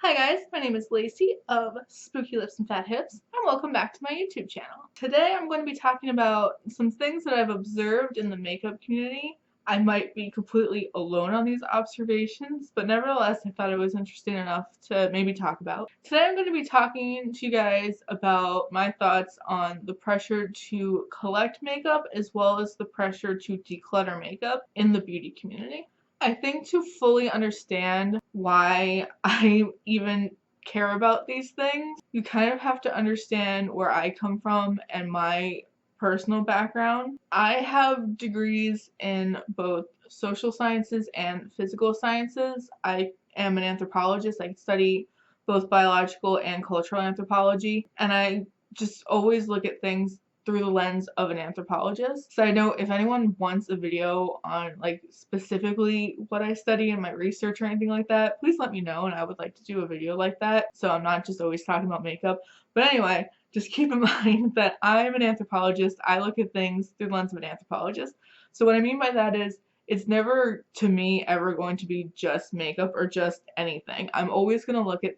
Hi guys, my name is Lacey of Spooky Lips and Fat Hips, and welcome back to my YouTube channel. Today I'm going to be talking about some things that I've observed in the makeup community. I might be completely alone on these observations, but nevertheless I thought it was interesting enough to maybe talk about. Today I'm going to be talking to you guys about my thoughts on the pressure to collect makeup as well as the pressure to declutter makeup in the beauty community. I think to fully understand why I even care about these things, you kind of have to understand where I come from and my personal background. I have degrees in both social sciences and physical sciences. I am an anthropologist. I study both biological and cultural anthropology, and I just always look at things through the lens of an anthropologist. So I know if anyone wants a video on like specifically what I study and my research or anything like that, please let me know and I would like to do a video like that. So I'm not just always talking about makeup. But anyway, just keep in mind that I'm an anthropologist. I look at things through the lens of an anthropologist. So what I mean by that is it's never to me ever going to be just makeup or just anything. I'm always going to look at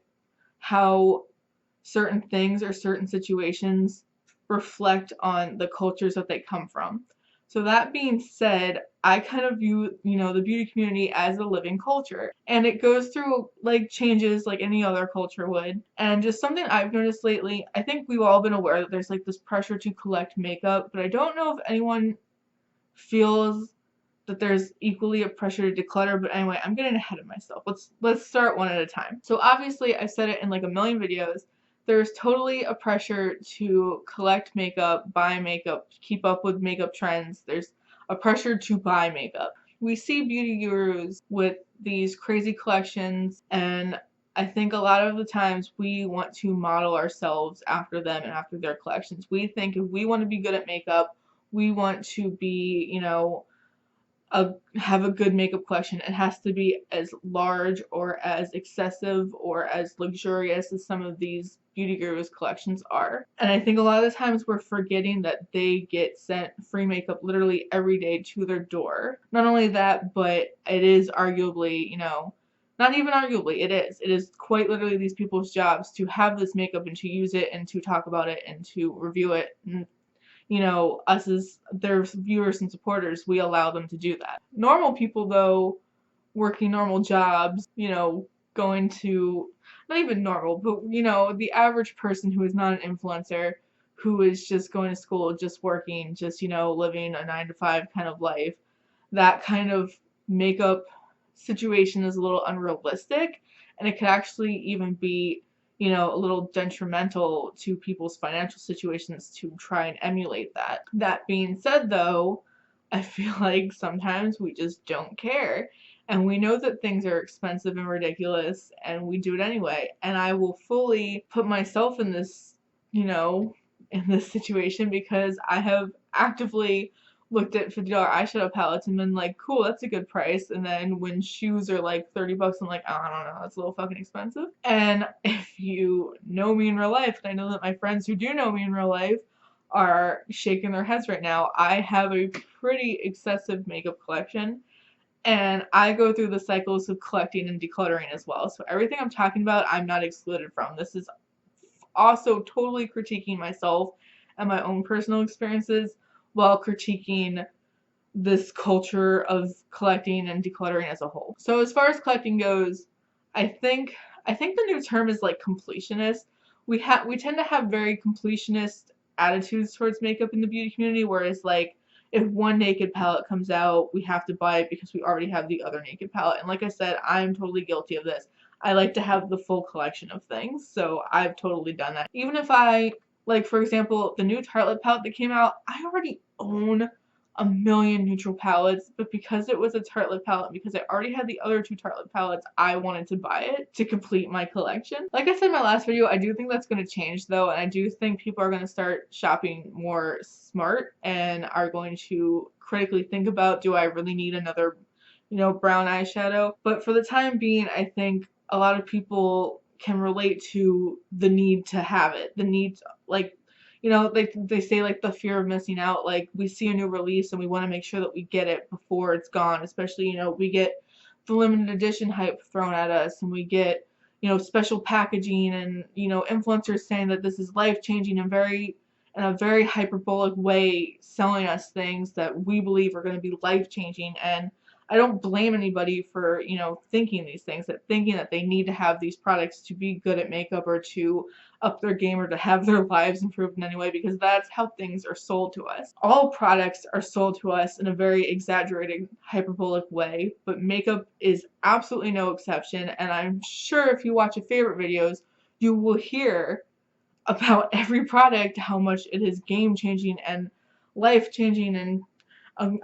how certain things or certain situations reflect on the cultures that they come from. So that being said, I kind of view, the beauty community as a living culture. And it goes through like changes like any other culture would. And just something I've noticed lately, I think we've all been aware that there's like this pressure to collect makeup, but I don't know if anyone feels that there's equally a pressure to declutter. But anyway, I'm getting ahead of myself. Let's start one at a time. So obviously I've said it in like a million videos. There's totally a pressure to collect makeup, buy makeup, keep up with makeup trends. There's a pressure to buy makeup. We see beauty gurus with these crazy collections, and I think a lot of the times we want to model ourselves after them and after their collections. We think if we want to be good at makeup, we want to be, have a good makeup collection. It has to be as large or as excessive or as luxurious as some of these beauty gurus collections are. And I think a lot of the times we're forgetting that they get sent free makeup literally every day to their door. Not only that, but it is arguably, not even arguably, it is quite literally these people's jobs to have this makeup and to use it and to talk about it and to review it. And us as their viewers and supporters, we allow them to do that. Normal people, though, working normal jobs, going to, not even normal, but, the average person who is not an influencer, who is just going to school, just working, just, living a 9-to-5 kind of life, that kind of makeup situation is a little unrealistic, and it could actually even be a little detrimental to people's financial situations to try and emulate that. That being said, though, I feel like sometimes we just don't care. And we know that things are expensive and ridiculous, and we do it anyway. And I will fully put myself in this, in this situation because I have actively looked at $50 eyeshadow palettes and been like, cool, that's a good price. And then when shoes are like $30, I'm like, oh, I don't know, that's a little fucking expensive. And if you know me in real life, and I know that my friends who do know me in real life are shaking their heads right now, I have a pretty excessive makeup collection. And I go through the cycles of collecting and decluttering as well. So everything I'm talking about, I'm not excluded from. This is also totally critiquing myself and my own personal experiences while critiquing this culture of collecting and decluttering as a whole. So as far as collecting goes, I think the new term is like completionist. We tend to have very completionist attitudes towards makeup in the beauty community, whereas like if one naked palette comes out, we have to buy it because we already have the other naked palette. And like I said, I'm totally guilty of this. I like to have the full collection of things, so I've totally done that. Even if like for example, the new Tartelette palette that came out, I already own a million neutral palettes, but because it was a Tartelette palette, because I already had the other two Tartelette palettes, I wanted to buy it to complete my collection. Like I said in my last video, I do think that's going to change though, and I do think people are going to start shopping more smart and are going to critically think about, do I really need another, brown eyeshadow? But for the time being, I think a lot of people can relate to the need to have it, the need to, like, they say like the fear of missing out. Like we see a new release and we want to make sure that we get it before it's gone. Especially, we get the limited edition hype thrown at us, and we get, special packaging, and influencers saying that this is life changing and in a very hyperbolic way, selling us things that we believe are going to be life changing. And I don't blame anybody for thinking these things, that thinking that they need to have these products to be good at makeup or to up their game or to have their lives improved in any way, because that's how things are sold to us. All products are sold to us in a very exaggerated, hyperbolic way, but makeup is absolutely no exception. And I'm sure if you watch your favorite videos, you will hear about every product, how much it is game changing and life changing, and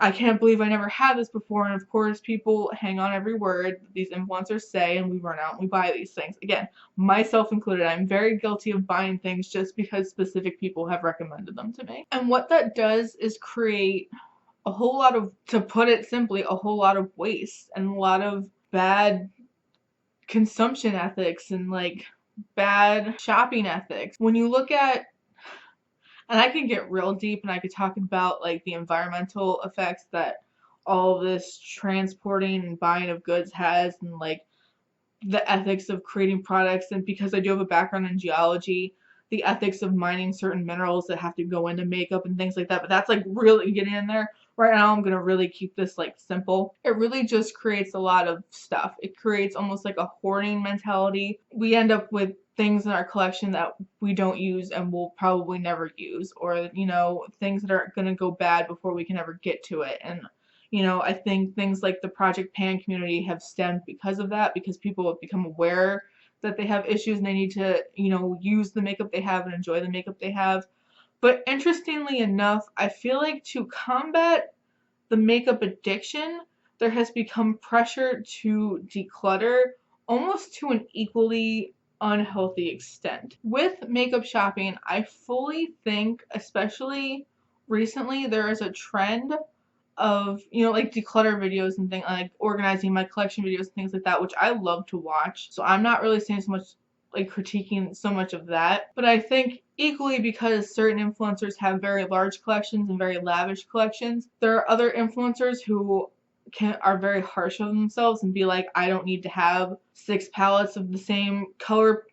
I can't believe I never had this before. And of course, people hang on every word that these influencers say, and we run out and we buy these things. Again, myself included, I'm very guilty of buying things just because specific people have recommended them to me. And what that does is create a whole lot of, to put it simply, a whole lot of waste and a lot of bad consumption ethics and like bad shopping ethics. When you look at, and I can get real deep and I could talk about like the environmental effects that all of this transporting and buying of goods has, and like the ethics of creating products, and because I do have a background in geology, the ethics of mining certain minerals that have to go into makeup and things like that. But that's like really getting in there. Right now I'm gonna really keep this like simple. It really just creates a lot of stuff. It creates almost like a hoarding mentality. We end up with things in our collection that we don't use and will probably never use, or things that are gonna go bad before we can ever get to it. And I think things like the Project Pan community have stemmed because of that, because people have become aware that they have issues and they need to, use the makeup they have and enjoy the makeup they have. But interestingly enough, I feel like to combat the makeup addiction, there has become pressure to declutter almost to an equally unhealthy extent. With makeup shopping, I fully think, especially recently, there is a trend of like declutter videos and things, like organizing my collection videos and things like that, which I love to watch. So I'm not really saying so much like critiquing so much of that, but I think equally, because certain influencers have very large collections and very lavish collections, there are other influencers who are very harsh on themselves and be like, I don't need to have 6 palettes of the same color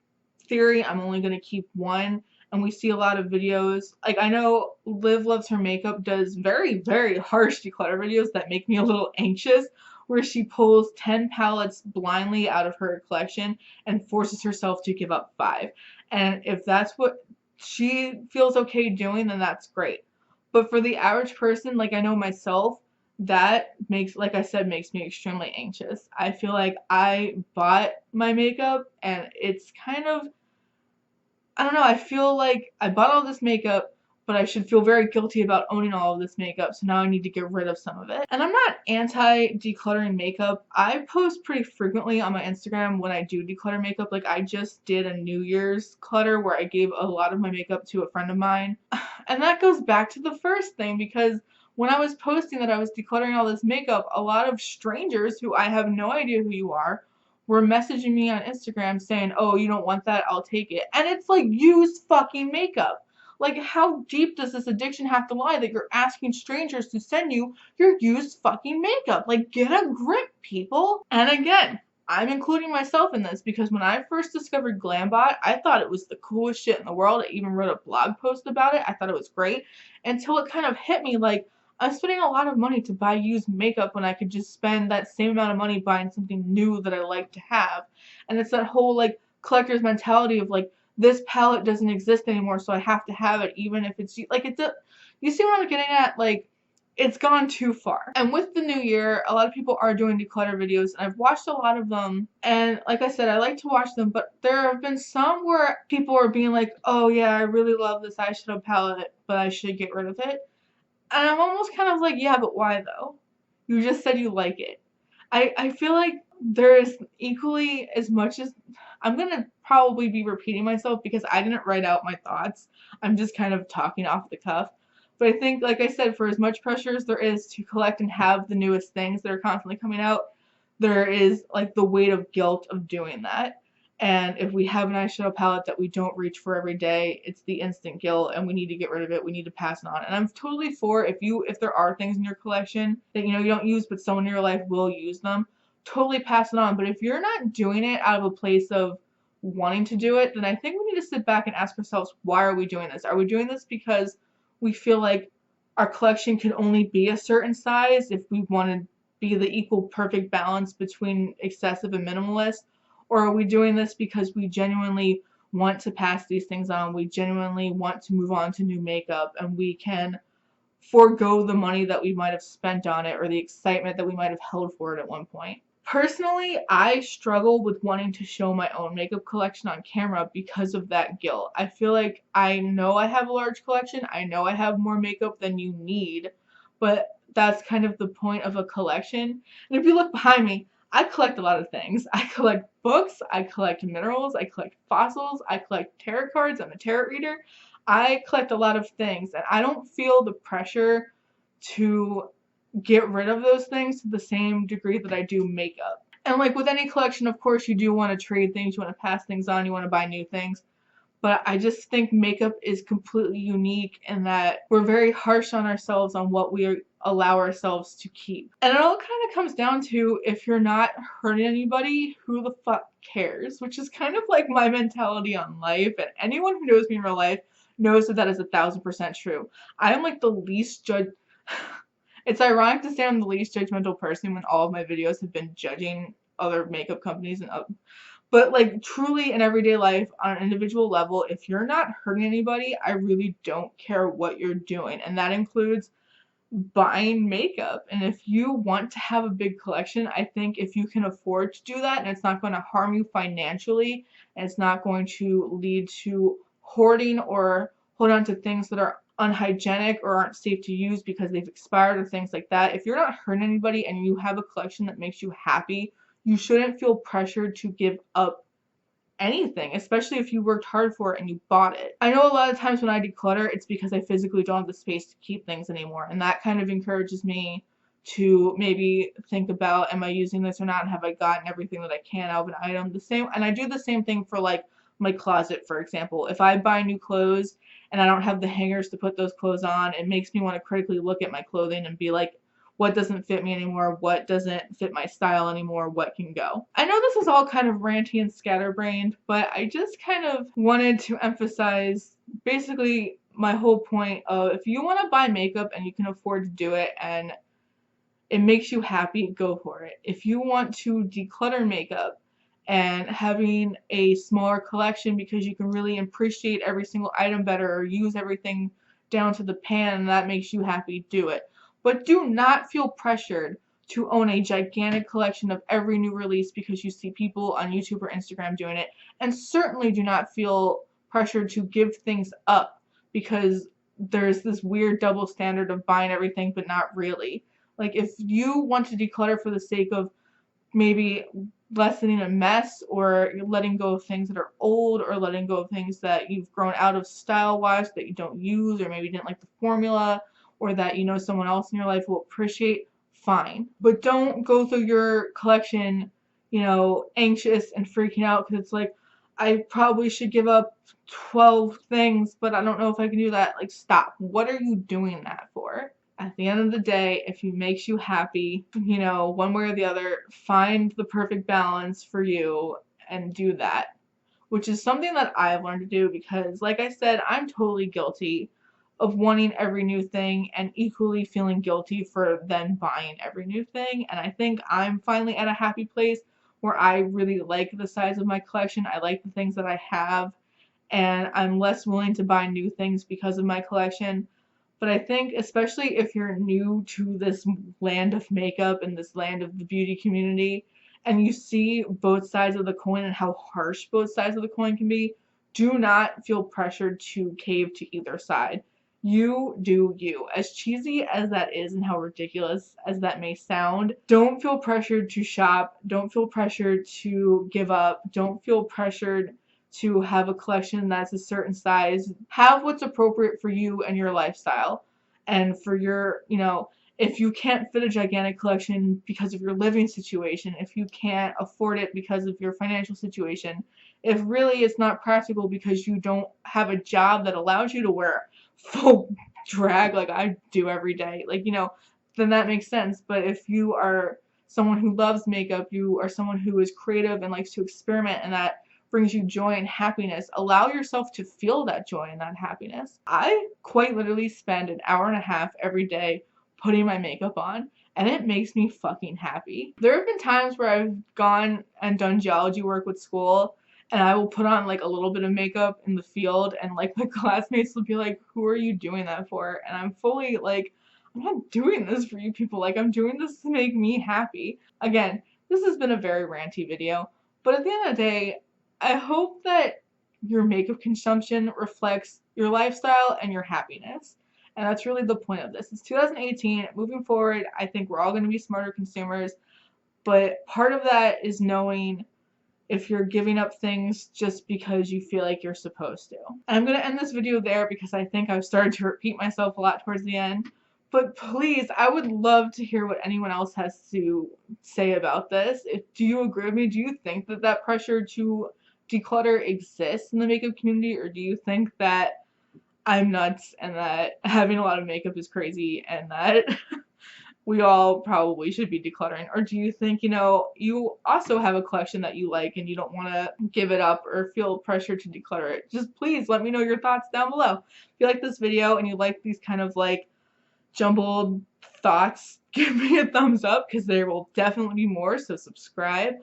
theory, I'm only going to keep one. And we see a lot of videos, like I know Liv Loves Her Makeup does very, very harsh declutter videos that make me a little anxious, where she pulls 10 palettes blindly out of her collection and forces herself to give up 5. And if that's what she feels okay doing, then that's great. But for the average person, like I know myself, that makes, like I said, makes me extremely anxious. I feel like I bought my makeup and it's kind of, I don't know, I feel like I bought all this makeup, but I should feel very guilty about owning all of this makeup, so now I need to get rid of some of it. And I'm not anti-decluttering makeup. I post pretty frequently on my Instagram when I do declutter makeup. Like I just did a New Year's clutter where I gave a lot of my makeup to a friend of mine. And that goes back to the first thing, because when I was posting that I was decluttering all this makeup, a lot of strangers who I have no idea who you are were messaging me on Instagram saying, oh, you don't want that, I'll take it. And it's like used fucking makeup. Like, how deep does this addiction have to lie that you're asking strangers to send you your used fucking makeup? Like, get a grip, people. And again, I'm including myself in this, because when I first discovered Glambot, I thought it was the coolest shit in the world. I even wrote a blog post about it. I thought it was great, until it kind of hit me like, I'm spending a lot of money to buy used makeup when I could just spend that same amount of money buying something new that I like to have. And it's that whole like collector's mentality of like, this palette doesn't exist anymore, so I have to have it, even if it's like it's a, you see what I'm getting at? Like, it's gone too far. And with the new year, a lot of people are doing declutter videos, and I've watched a lot of them, and like I said, I like to watch them, but there have been some where people are being like, oh yeah, I really love this eyeshadow palette, but I should get rid of it. And I'm almost kind of like, yeah, but why though? You just said you like it. I feel like there is equally as much as, I'm going to probably be repeating myself because I didn't write out my thoughts. I'm just kind of talking off the cuff. But I think, like I said, for as much pressure as there is to collect and have the newest things that are constantly coming out, there is like the weight of guilt of doing that. And if we have an eyeshadow palette that we don't reach for every day, it's the instant guilt and we need to get rid of it. We need to pass it on. And I'm totally for, if there are things in your collection that you don't use but someone in your life will use them, totally pass it on. But if you're not doing it out of a place of wanting to do it, then I think we need to sit back and ask ourselves, why are we doing this? Are we doing this because we feel like our collection can only be a certain size if we want to be the equal perfect balance between excessive and minimalist? Or are we doing this because we genuinely want to pass these things on, we genuinely want to move on to new makeup, and we can forego the money that we might have spent on it or the excitement that we might have held for it at one point? Personally, I struggle with wanting to show my own makeup collection on camera because of that guilt. I feel like I know I have a large collection, I know I have more makeup than you need, but that's kind of the point of a collection. And if you look behind me, I collect a lot of things. I collect books, I collect minerals, I collect fossils, I collect tarot cards, I'm a tarot reader. I collect a lot of things, and I don't feel the pressure to get rid of those things to the same degree that I do makeup. And like with any collection, of course, you do want to trade things, you want to pass things on, you want to buy new things. But I just think makeup is completely unique in that we're very harsh on ourselves on what we allow ourselves to keep. And it all kind of comes down to, if you're not hurting anybody, who the fuck cares? Which is kind of like my mentality on life, and anyone who knows me in real life knows that that is 1000% true. I am like the least judge. It's ironic to say I'm the least judgmental person when all of my videos have been judging other makeup companies and but like truly in everyday life on an individual level, if you're not hurting anybody, I really don't care what you're doing. And that includes buying makeup. And if you want to have a big collection, I think if you can afford to do that and it's not going to harm you financially and it's not going to lead to hoarding or hold on to things that are unhygienic or aren't safe to use because they've expired or things like that, if you're not hurting anybody and you have a collection that makes you happy, you shouldn't feel pressured to give up anything, especially if you worked hard for it and you bought it. I know a lot of times when I declutter, it's because I physically don't have the space to keep things anymore, and that kind of encourages me to maybe think about, am I using this or not, and have I gotten everything that I can out of an item? The same, and I do the same thing for like my closet, for example. If I buy new clothes and I don't have the hangers to put those clothes on, it makes me want to critically look at my clothing and be like, what doesn't fit me anymore, what doesn't fit my style anymore, what can go. I know this is all kind of ranty and scatterbrained, but I just kind of wanted to emphasize basically my whole point of, if you want to buy makeup and you can afford to do it and it makes you happy, go for it. If you want to declutter makeup and having a smaller collection because you can really appreciate every single item better or use everything down to the pan and that makes you happy, do it. But do not feel pressured to own a gigantic collection of every new release because you see people on YouTube or Instagram doing it. And certainly do not feel pressured to give things up because there's this weird double standard of buying everything but not really. Like, if you want to declutter for the sake of maybe lessening a mess or letting go of things that are old or letting go of things that you've grown out of style-wise that you don't use or maybe didn't like the formula or that you know someone else in your life will appreciate, fine. But don't go through your collection, you know, anxious and freaking out because it's like, I probably should give up 12 things, but I don't know if I can do that. Like, stop. What are you doing that for? At the end of the day, if it makes you happy, you know, one way or the other, find the perfect balance for you and do that. Which is something that I've learned to do because, like I said, I'm totally guilty of wanting every new thing and equally feeling guilty for then buying every new thing. And I think I'm finally at a happy place where I really like the size of my collection. I like the things that I have, and I'm less willing to buy new things because of my collection. But I think especially if you're new to this land of makeup and this land of the beauty community and you see both sides of the coin and how harsh both sides of the coin can be, do not feel pressured to cave to either side. You do you. As cheesy as that is and how ridiculous as that may sound, don't feel pressured to shop. Don't feel pressured to give up. Don't feel pressured to have a collection that's a certain size. Have what's appropriate for you and your lifestyle and for your, you know, if you can't fit a gigantic collection because of your living situation, if you can't afford it because of your financial situation, if really it's not practical because you don't have a job that allows you to wear full drag like I do every day, like, you know, then that makes sense. But if you are someone who loves makeup, you are someone who is creative and likes to experiment and that brings you joy and happiness, allow yourself to feel that joy and that happiness. I quite literally spend an hour and a half every day putting my makeup on, and it makes me fucking happy. There have been times where I've gone and done geology work with school, and I will put on like a little bit of makeup in the field, and like my classmates will be like, who are you doing that for? And I'm fully like, I'm not doing this for you people, like I'm doing this to make me happy. Again, this has been a very ranty video, but at the end of the day, I hope that your makeup consumption reflects your lifestyle and your happiness. And that's really the point of this. It's 2018. Moving forward, I think we're all going to be smarter consumers. But part of that is knowing if you're giving up things just because you feel like you're supposed to. And I'm going to end this video there because I think I've started to repeat myself a lot towards the end. But please, I would love to hear what anyone else has to say about this. Do you agree with me? Do you think that that pressure to declutter exists in the makeup community? Or do you think that I'm nuts and that having a lot of makeup is crazy and that we all probably should be decluttering? Or do you think, you also have a collection that you like and you don't want to give it up or feel pressure to declutter it? Just please let me know your thoughts down below. If you like this video and you like these kind of like jumbled thoughts, give me a thumbs up because there will definitely be more, so subscribe.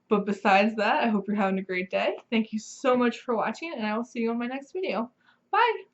But besides that, I hope you're having a great day. Thank you so much for watching, and I will see you on my next video. Bye!